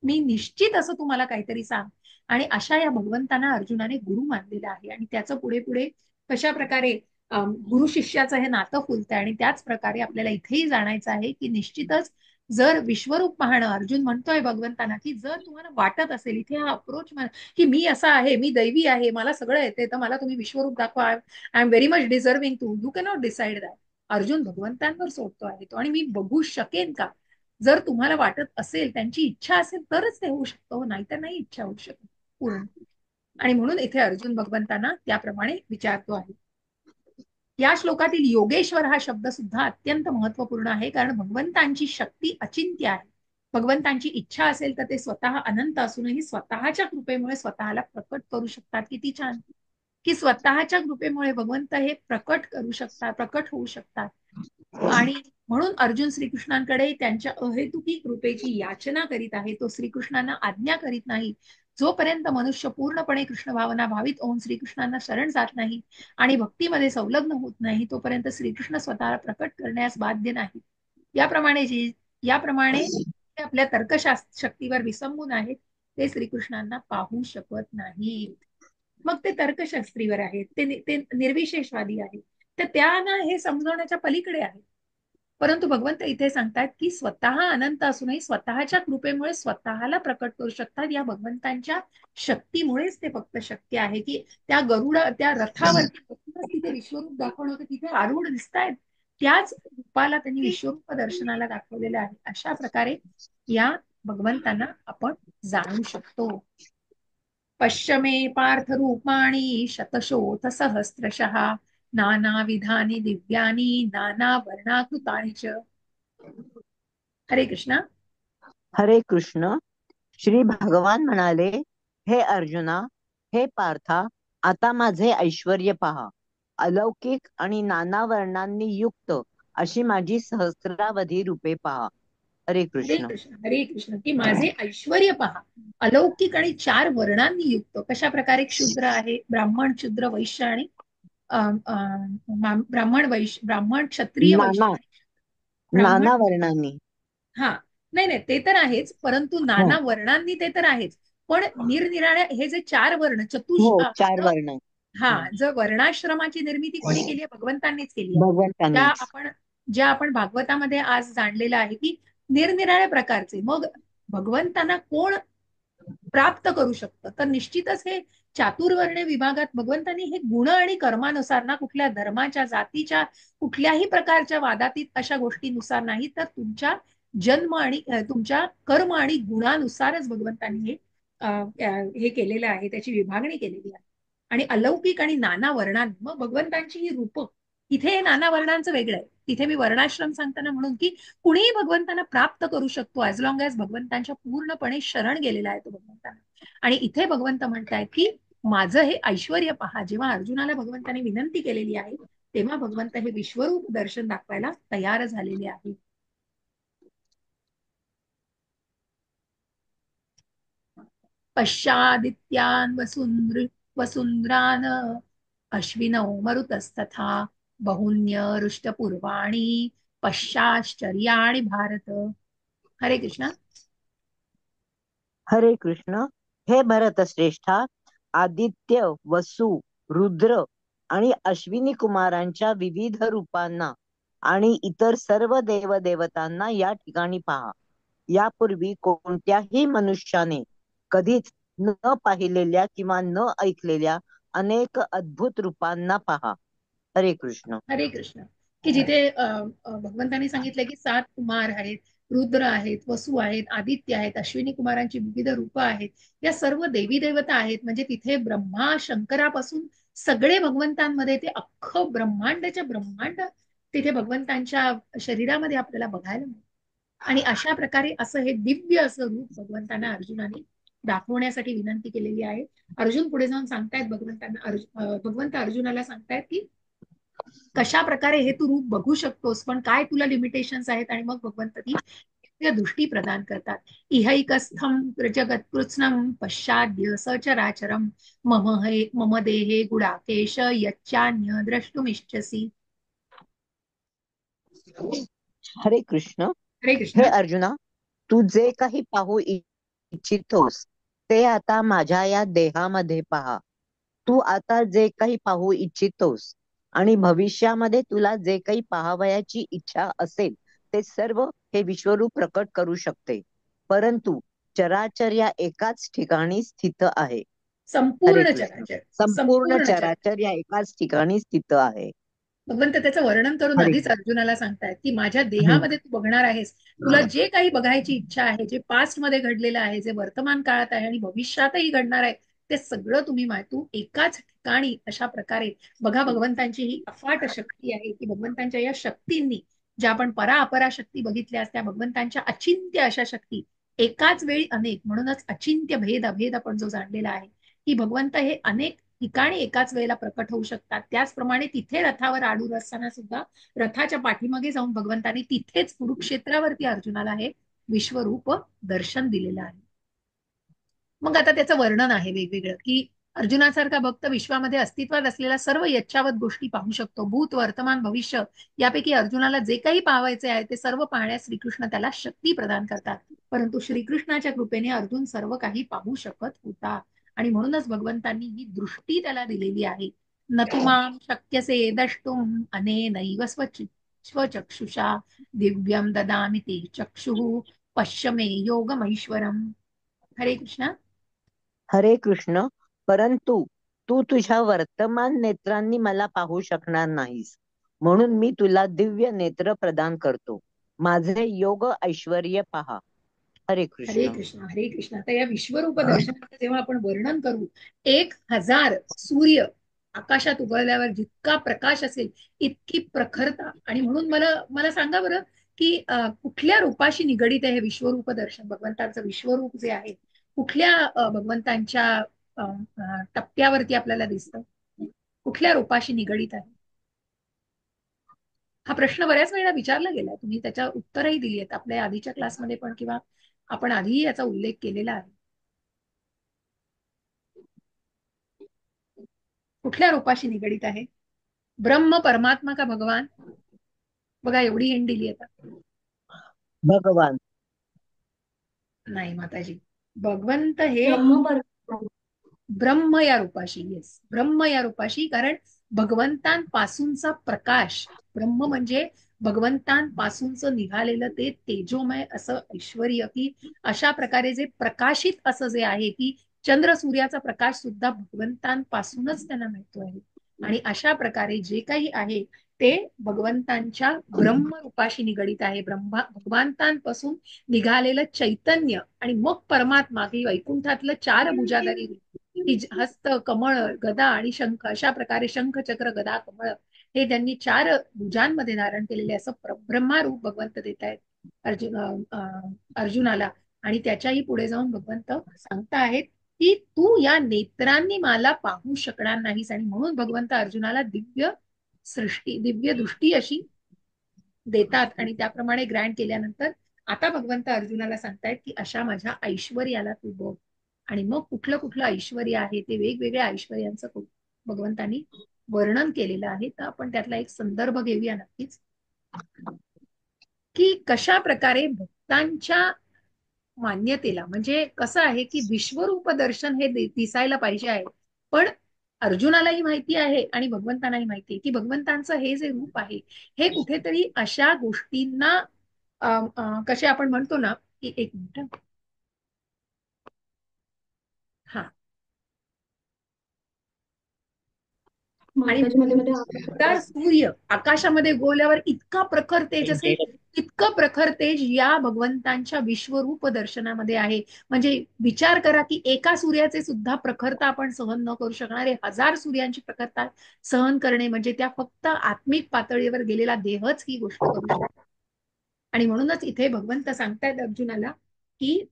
मी निश्चित असं तुम्हाला काहीतरी सांग. आणि अशा या भगवंतांना अर्जुनाने गुरु मानलेलं आहे आणि त्याचं पुढे पुढे कशा प्रकारे गुरु शिष्याचं हे नातं फुलतंय. आणि त्याच प्रकारे आपल्याला इथेही जाणायचं आहे की निश्चितच जर विश्वरूप पाहणं, अर्जुन म्हणतोय भगवंतांना की जर तुम्हाला वाटत असेल इथे हा अप्रोच की मी असा आहे, मी दैवी आहे, मला सगळं येते, तर मला तुम्ही विश्वरूप दाखवा, I am very much deserving to, you cannot decide that. Arjun भगवंतांवर सोडतो आहे तो. आणि मी बघू शकेन का, जर तुम्हाला वाटत असेल, त्यांची इच्छा असेल तरच ते होऊ शकतं, नाहीतर नाही इच्छा होऊ शकत पूर्ण. आणि म्हणून इथे अर्जुन भगवंतांना त्याप्रमाणे विचारतो आहे. या श्लोकातील योगेश्वर हा शब्द सुद्धा अत्यंत महत्वपूर्ण आहे, कारण भगवंतांची शक्ती अचिंत्य आहे. भगवंतांची इच्छा असेल तर ते स्वतः अनंत असूनही स्वतःच्या कृपेमुळे स्वतःला प्रकट करू शकतात. किती छान की स्वतःच्या कृपेमुळे भगवंत हे प्रकट करू शकतात, प्रकट होऊ शकतात. आणि म्हणून अर्जुन श्रीकृष्णांकडे त्यांच्या अहेतुकी कृपेची याचना करीत आहे. तो श्रीकृष्णांना आज्ञा करीत नाही. जोपर्यंत मनुष्य पूर्णपणे कृष्ण भावना भावित होऊन श्रीकृष्णांना शरण जात नाही आणि भक्तीमध्ये संलग्न होत नाही, तोपर्यंत श्रीकृष्ण स्वतःला प्रकट करण्यास बाध्य नाही. याप्रमाणे आपल्या तर्कशास्त्र शक्तीवर विसंबून आहेत, ते श्रीकृष्णांना पाहू शकत नाहीत. मग ते तर्कशास्त्रीवर आहेत, ते निर्विशेषवादी आहेत, तर त्यांना हे समजवण्याच्या पलीकडे आहे. परंतु भगवंत इथे सांगतात की स्वतः अनंत असूनही स्वतःच्या कृपेमुळे स्वतःला प्रकट करू शकतात. या भगवंतांच्या शक्तीमुळेच ते फक्त शक्य आहे की त्या रथावरती बसूनच तिथे विश्वरूप दाखवणं होतं, तिथे आरूढ दिसतायत त्याच रूपाला त्यांनी विश्वरूप दर्शनाला दाखवलेलं आहे. अशा प्रकारे या भगवंतांना आपण जाणू शकतो. पश्य मे पार्थ रूपाणी शतशोथ सहस्रशः नाना विधानी दिव्यानी नाना वर्णाकृतानि च. हरे कृष्णा. हरे कृष्ण. श्री भगवान म्हणाले, हे अर्जुना, हे पार्था, आता माझे ऐश्वर्य पहा. अलौकिक आणि नाना वर्णांनी युक्त अशी माझी सहस्रावधी रूपे पहा. हरे हरे कृष्ण. कृष्ण. हरे कृष्ण. की माझे ऐश्वर्य पहा, अलौकिक आणि चार वर्णांनी युक्त. कशा प्रकारे? क्षुद्र आहे, ब्राह्मण, शूद्र, वैश्य आणि ब्राह्मण, क्षत्रिय, वैश्य नाना आणि ब्राह्मण. नाना वर्णांनी. हा, नाही नाही, ते तर आहेच, परंतु हो नाना वर्णांनी ते तर आहेच. पण निरनिराळ्या हे जे चार वर्ण हो, चार वर्ण. हा, हं. जर वर्णाश्रमाची निर्मिती कोणी केली आहे? भगवंतांनीच केली आहे. ज्या भगवंतांनीच. आपण ज्या आपण भागवतामध्ये आज जाणलेलं आहे की निरनिराळ्या प्रकारचे, मग भगवंतांना कोण प्राप्त करू शकतं? तर निश्चितच हे चातुर्वर्ण्य विभागात भगवंतांनी हे गुण आणि कर्मानुसार, ना कुठल्या धर्माच्या, जातीच्या, कुठल्याही प्रकारच्या वादातीत अशा गोष्टीनुसार नाही, तर तुमच्या जन्म आणि तुमच्या कर्म आणि गुणानुसारच भगवंतांनी हे केलेलं आहे, त्याची विभागणी केलेली आहे. आणि अलौकिक आणि नाना वर्णांनी, मग भगवंतांची ही रूप, इथे नाना वर्णांचं वेगळं आहे. तिथे मी वर्णाश्रम सांगताना म्हणून की कुणीही भगवंतांना प्राप्त करू शकतो, ऍज लॉंग एज भगवंतांच्या पूर्णपणे शरण गेलेला आहे तो भगवंतांना. आणि इथे भगवंत म्हणतायत की माझं हे ऐश्वर्य पहा. जेव्हा अर्जुनाला भगवंताने विनंती केलेली आहे, तेव्हा भगवंत हे विश्वरूप दर्शन दाखवायला तयार झालेले आहे. पश्चादित्यान् वसुंद्रान् अश्विनौ मरुतस्तथा बहुन्यरुष्टपूर्वाणि पश्चाश्चर्याणि भारत. हरे कृष्णा. हरे कृष्ण. हे भरत श्रेष्ठा, आदित्य, वसु, रुद्र आणि अश्विनी कुमारांच्या विविध रूपांना आणि इतर सर्व देवदेवतांना या ठिकाणी पहा. यापूर्वी कोणत्याही मनुष्याने कधीच न पाहिलेल्या किंवा न ऐकलेल्या अनेक अद्भुत रूपांना पहा. हरे कृष्ण. हरे कृष्ण. की जिथे भगवंतांनी सांगितलं की 7 कुमार आहेत, रुद्र आहेत, वसु आहेत, आदित्य आहेत, अश्विनी कुमारांची विविध रूप आहेत, या सर्व देवी देवता आहेत. म्हणजे तिथे ब्रह्मा शंकरापासून सगळे भगवंतांमध्ये, ते अख्खं ब्रह्मांडाच्या ब्रह्मांड तिथे भगवंतांच्या शरीरामध्ये आपल्याला बघायला मिळतं. आणि अशा प्रकारे असं हे दिव्य असं रूप भगवंतांना अर्जुनाने दाखवण्यासाठी विनंती केलेली आहे. अर्जुन पुढे जाऊन सांगतायत भगवंतांना, भगवंत अर्जुनाला सांगतायत की कशा प्रकारे हे तू रूप बघू शकतोस, पण काय तुला लिमिटेशन्स आहेत. आणि मग भगवंत ती दृष्टी प्रदान करतात. इहैकस्थम जगत्कृत्स्नम पश्चाद्य सचराचरम मम देहे गुडाकेश यच्चान्य द्रष्टुमिच्छसी. हरे कृष्ण. हरे हे कृष्ण. अर्जुना, तू जे काही पाहू इच्छितोस ते आता माझ्या या देहामध्ये पहा. तू आता जे काही पाहू इच्छितोस आणि भविष्यामध्ये तुला जे काही पाहावयाची इच्छा असेल ते सर्व हे विश्वरूप प्रकट करू शकते. परंतु चराचर या एकाच ठिकाणी स्थित आहे. हरे संपूर्ण कृष्ण. चराचर. संपूर्ण संपूर्ण चराचर. चराचर या एकाच ठिकाणी स्थित आहे. भगवंत त्याचं वर्णन करून हरे आधीच कृष्ण. अर्जुनाला सांगतायत की माझ्या हम्म. देहामध्ये तू बघणार आहेस. तुला जे काही बघायची इच्छा आहे, जे पास्ट मध्ये घडलेलं आहे, जे वर्तमान काळात आहे आणि भविष्यातही घडणार आहे, ते सगळं तू एकाच ठिकाणी अशा प्रकारे बघा. भगवंतांची ही अफाट शक्ती आहे की भगवंतांच्या या शक्तींनी, ज्या आपण परा अपरा शक्ती बघितल्यास, त्या भगवंतांच्या अचिंत्य अशा शक्ती एकाच वेळी अनेक, म्हणूनच अचिंत्य भेद अभेद आपण जो जाणलेला आहे की भगवंत हे अनेक ठिकाणी एकाच वेळेला प्रकट होऊ शकतात. त्याचप्रमाणे तिथे रथावर आडूर असताना सुद्धा रथाच्या पाठीमागे जाऊन भगवंतांनी तिथेच कुरुक्षेत्रावरती अर्जुनाला हे विश्वरूप दर्शन दिलेलं आहे. मग आता त्याचं वर्णन आहे वेगवेगळं की अर्जुनासारखा भक्त विश्वामध्ये अस्तित्वात असलेल्या सर्व यच्छावत गोष्टी पाहू शकतो. भूत, वर्तमान, भविष्य यापैकी अर्जुनाला जे काही पाहायचे आहे ते सर्व पाहण्यास श्रीकृष्ण त्याला शक्ती प्रदान करतात. परंतु श्रीकृष्णाच्या कृपेने अर्जुन सर्व काही पाहू शकत होता. आणि म्हणूनच भगवंतांनी ही दृष्टी त्याला दिलेली आहे. न तुमाम शक्यसे द्रष्टुम अनेनैव स्वचक्षुषा दिव्यम ददामि ते चक्षुः पश्य मे योगमैश्वरम. हरे कृष्ण. हरे कृष्ण. परंतु तू तुझ्या वर्तमान नेत्रांनी मला पाहू शकणार नाहीस, म्हणून मी तुला दिव्य नेत्र प्रदान करतो. माझे योग ऐश्वर्य पहा. हरे हरे कृष्ण. कृष्ण. हरे कृष्ण. आता या विश्वरूप दर्शनाचं जेव्हा आपण वर्णन करू, 1000 सूर्य आकाशात उघडल्यावर जितका प्रकाश असेल इतकी प्रखरता. आणि म्हणून मला मला सांगा बरं की कुठल्या रूपाशी निगडीत आहे हे विश्वरूप दर्शन, भगवंताचं विश्वरूप जे आहे कुठल्या भगवंतांच्या टप्प्यावरती आपल्याला दिसतं, कुठल्या रूपाशी निगडीत आहे? हा प्रश्न बऱ्याच वेळा विचारला गेला, तुम्ही त्याच्या उत्तरही दिली आहेत आपल्या आधीच्या क्लासमध्ये पण, किंवा आपण आधीही याचा उल्लेख केलेला आहे. कुठल्या रूपाशी निगडीत आहे? ब्रह्म, परमात्मा का भगवान? बघा एवढी हिंट दिली आता. भगवान. नाही माताजी, भगवंत हे ब्रह्म परमात्मा. ब्रह्म या रूपाशी. येस, ब्रह्म या रूपाशी. कारण भगवंतांपासूनचा प्रकाश, ब्रह्म म्हणजे भगवंतांपासूनच निघालेलं ते तेजोमय असं ऐश्वर्य, की अशा प्रकारे जे प्रकाशित असं जे आहे की चंद्र सूर्याचा प्रकाश सुद्धा भगवंतांपासूनच त्यांना मिळतो आहे. आणि अशा प्रकारे जे काही आहे ते भगवंतांच्या ब्रह्मरूपाशी निगडीत आहे. भगवंतांपासून निघालेलं चैतन्य आणि मग परमात्मा की वैकुंठातलं चार भुजाधारी रूप, की हस्त, कमळ, गदा आणि शंख, अशा प्रकारे शंख, चक्र, गदा, कमळ हे त्यांनी चार भुजांमध्ये धारण केलेले असं ब्रह्मारूप भगवंत देत आहेत अर्जुनाला. आणि त्याच्याही पुढे जाऊन भगवंत सांगता आहेत की तू या नेत्रांनी मला पाहू शकणार नाहीस. आणि म्हणून भगवंत अर्जुनाला दिव्य सृष्टी, दिव्य दृष्टी अशी देतात. आणि त्याप्रमाणे ग्रँड केल्यानंतर आता भगवंत अर्जुनाला सांगतायत की अशा माझ्या ऐश्वर्याला तू बघ. आणि मग कुठलं कुठलं ऐश्वर आहे ते वेगवेगळ्या ऐश्वर्यांचं भगवंतांनी वर्णन केलेलं आहे. तर आपण त्यातला एक संदर्भ घेऊया नक्कीच, की कशा प्रकारे भक्तांच्या मान्यतेला, म्हणजे कसं आहे की विश्वरूप दर्शन हे दिसायला पाहिजे आहे. पण अर्जुनालाही माहिती आहे आणि भगवंतांनाही माहिती आहे की भगवंतांचं हे जे रूप आहे हे कुठेतरी अशा गोष्टींना कसे आपण म्हणतो ना की, एक मिनिट हा. आणि माताजी मध्ये मध्ये आवाज येतोय. तर सूर्य आकाशामध्ये उगवल्यावर इतका प्रखर तेज असेल, इतकं प्रखर तेज या भगवंतांच्या विश्वरूप दर्शनामध्ये आहे. म्हणजे विचार करा की एका सूर्याचे सुद्धा प्रखरता आपण सहन न करू शकणारे 1000 सूर्यांची प्रखरता सहन करणे म्हणजे त्या फक्त आत्मिक पातळीवर गेलेला देहच ही गोष्ट करू शकतो. आणि म्हणूनच इथे भगवंत सांगतायत अर्जुनाला की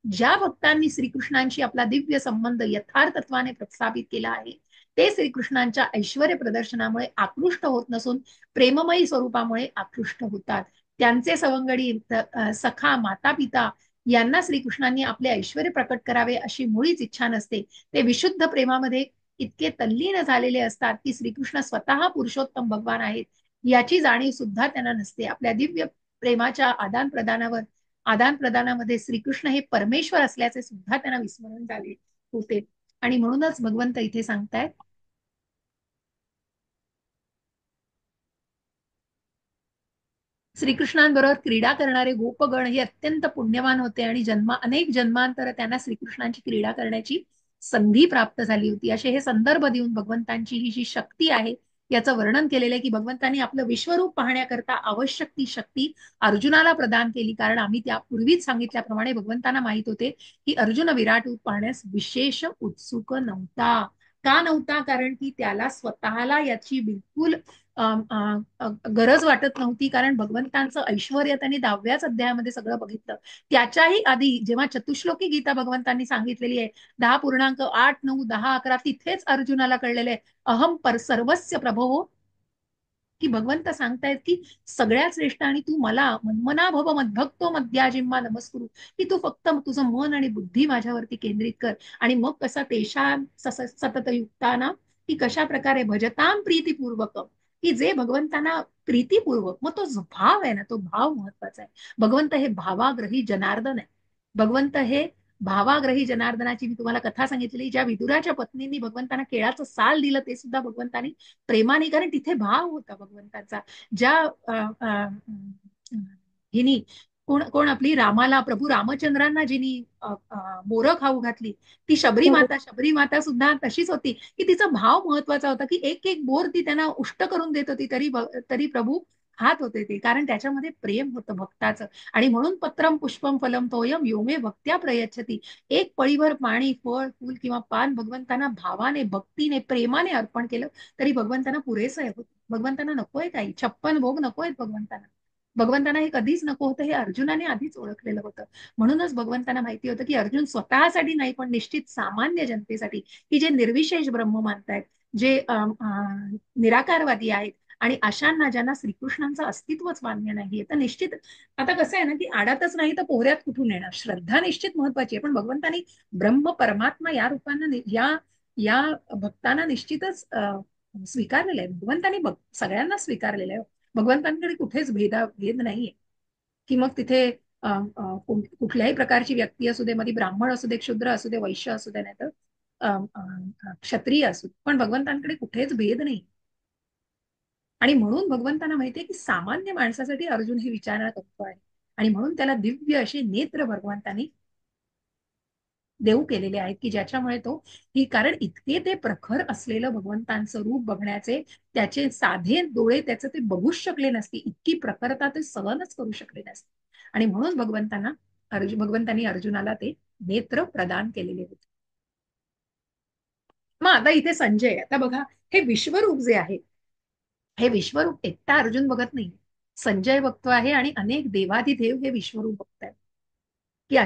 ज्या भक्तांनी श्रीकृष्णांशी आपला दिव्य संबंध यथार्थत्वाने प्रस्थापित केला आहे ते श्रीकृष्णांच्या ऐश्वर्य प्रदर्शनामुळे आकृष्ट होत नसून प्रेममयी स्वरूपामुळे आकृष्ट होतात. त्यांचे सवंगडी सखा, माता, पिता यांना श्रीकृष्णांनी आपले ऐश्वर्य प्रकट करावे अशी मुळीच इच्छा नसते. ते विशुद्ध प्रेमामध्ये इतके तल्लीन झालेले असतात की श्रीकृष्ण स्वतः पुरुषोत्तम भगवान आहेत याची जाणीव सुद्धा त्यांना नसते. आपल्या दिव्य प्रेमाच्या आदान प्रदानामध्ये श्रीकृष्ण हे परमेश्वर असल्याचे सुद्धा त्यांना विस्मरण झाले होते. आणि म्हणूनच भगवंत इथे सांगतायत श्रीकृष्णांबरोबर क्रीडा करणारे गोपगण हे अत्यंत पुण्यवान होते आणि अनेक जन्मांतर त्यांना श्रीकृष्णांची क्रीडा करण्याची संधी प्राप्त झाली होती. असे हे संदर्भ देऊन भगवंतांची ही जी शक्ती आहे याचं वर्णन केलेलं आहे की भगवंतांनी आपलं विश्वरूप पाहण्याकरता आवश्यक ती शक्ती अर्जुनाला प्रदान केली. कारण आम्ही त्यापूर्वीच सांगितल्याप्रमाणे भगवंतांना माहित होते की अर्जुन विराट रूप पाहण्यास विशेष उत्सुक नव्हता. का नव्हता? कारण की त्याला स्वतःला याची बिलकुल गरज वाटत नव्हती. कारण भगवंतांचं ऐश्वर्य त्यांनी 10व्याच अध्यायामध्ये सगळं बघितलं. त्याच्याही आधी जेव्हा चतुश्लोकी गीता भगवंतांनी सांगितलेली आहे 10.8, 9, 10, 11 तिथेच अर्जुनाला कळलेलं आहे अहम पर सर्वस्य प्रभो, की भगवंत सांगतायत की सगळ्यात श्रेष्ठ आणि तू मला मन्मना भव मद्भक्तो मध्याजिम्मा नमस्कुरु, की तू फक्त तुझं मन आणि बुद्धी माझ्यावरती केंद्रित कर. आणि मग कसा तेषा सतत युक्ताना, की कशा प्रकारे भजताम प्रीतीपूर्वक, की जे भगवंतांना प्रीतीपूर्वक, मग तो जो भाव आहे ना तो भाव महत्वाचा आहे. भगवंत हे भावाग्रही जनार्दन आहे. भगवंत हे भावाग्रही जनार्दनाची मी तुम्हाला कथा सांगितलेली, ज्या विदुराच्या पत्नींनी भगवंतांना केळाचं साल दिलं ते सुद्धा भगवंतांनी प्रेमाने, कारण तिथे भाव होता भगवंताचा. ज्या हिनी कोण कोण आपली रामाला, प्रभू रामचंद्रांना जिनी बोरं खाऊ घातली ती शबरी माता सुद्धा तशीच होती, की तिचा भाव महत्वाचा होता, की एक एक बोर ती त्यांना उष्ट करून देत होती तरी प्रभू खात होते ते, कारण त्याच्यामध्ये प्रेम होतं भक्ताचं. आणि म्हणून पत्रम पुष्पम फलम तोयम योमे भक्त्या प्रयच्छती. एक पळीभर पाणी, फळ, फूल किंवा पान भगवंतांना भावाने, भक्तीने, प्रेमाने अर्पण केलं तरी भगवंतांना पुरेसं आहे होतं. भगवंतांना नकोय काही, 56 भोग नकोय भगवंतांना. भगवंतांना हे कधीच नको होतं, हे अर्जुनाने आधीच ओळखलेलं होतं. म्हणूनच भगवंतांना माहिती होतं की अर्जुन स्वतःसाठी नाही, पण निश्चित सामान्य जनतेसाठी, की जे निर्विशेष ब्रह्म मानतायत, जे निराकारवादी आहेत, आणि अशांना ज्यांना श्रीकृष्णांचं अस्तित्वच मान्य नाहीये, तर निश्चित आता कसं आहे ना, की आडातच नाही तर पोहऱ्यात कुठून येणार. श्रद्धा निश्चित महत्वाची आहे, पण भगवंतांनी ब्रह्म परमात्मा या रूपानं या या भक्तांना निश्चितच स्वीकारलेलं आहे. भगवंतांनी सगळ्यांना स्वीकारलेलं आहे. भगवंतांकडे कुठेच भेद नाहीये, की मग तिथे कुठल्याही प्रकारची व्यक्ती असू दे, मध्ये ब्राह्मण असू दे, क्षुद्र असू दे, वैश्य असू दे, नाही तर क्षत्रिय असू दे, पण भगवंतांकडे कुठेच भेद नाही. आणि म्हणून भगवंतांना माहितीये की सामान्य माणसासाठी अर्जुन ही विचारणा करतो आहे, आणि म्हणून त्याला दिव्य असे नेत्र भगवंतांनी देऊ केलेले आहेत, की ज्याच्यामुळे तो ही, कारण इतके ते प्रखर असलेलं भगवंतांचं रूप बघण्याचे त्याचे साधे डोळे त्याचं ते बघूच शकले नसते, इतकी प्रखरता ते सहनच करू शकले नसते. आणि म्हणून भगवंतांनी अर्जुनाला ते नेत्र प्रदान केलेले होते. मग आता इथे संजय, आता बघा, हे विश्वरूप जे आहे, हे विश्वरूप एकटा अर्जुन बघत नाही, संजय बघतो आहे, आणि अनेक देवाधिदेव हे विश्वरूप बघतायत, की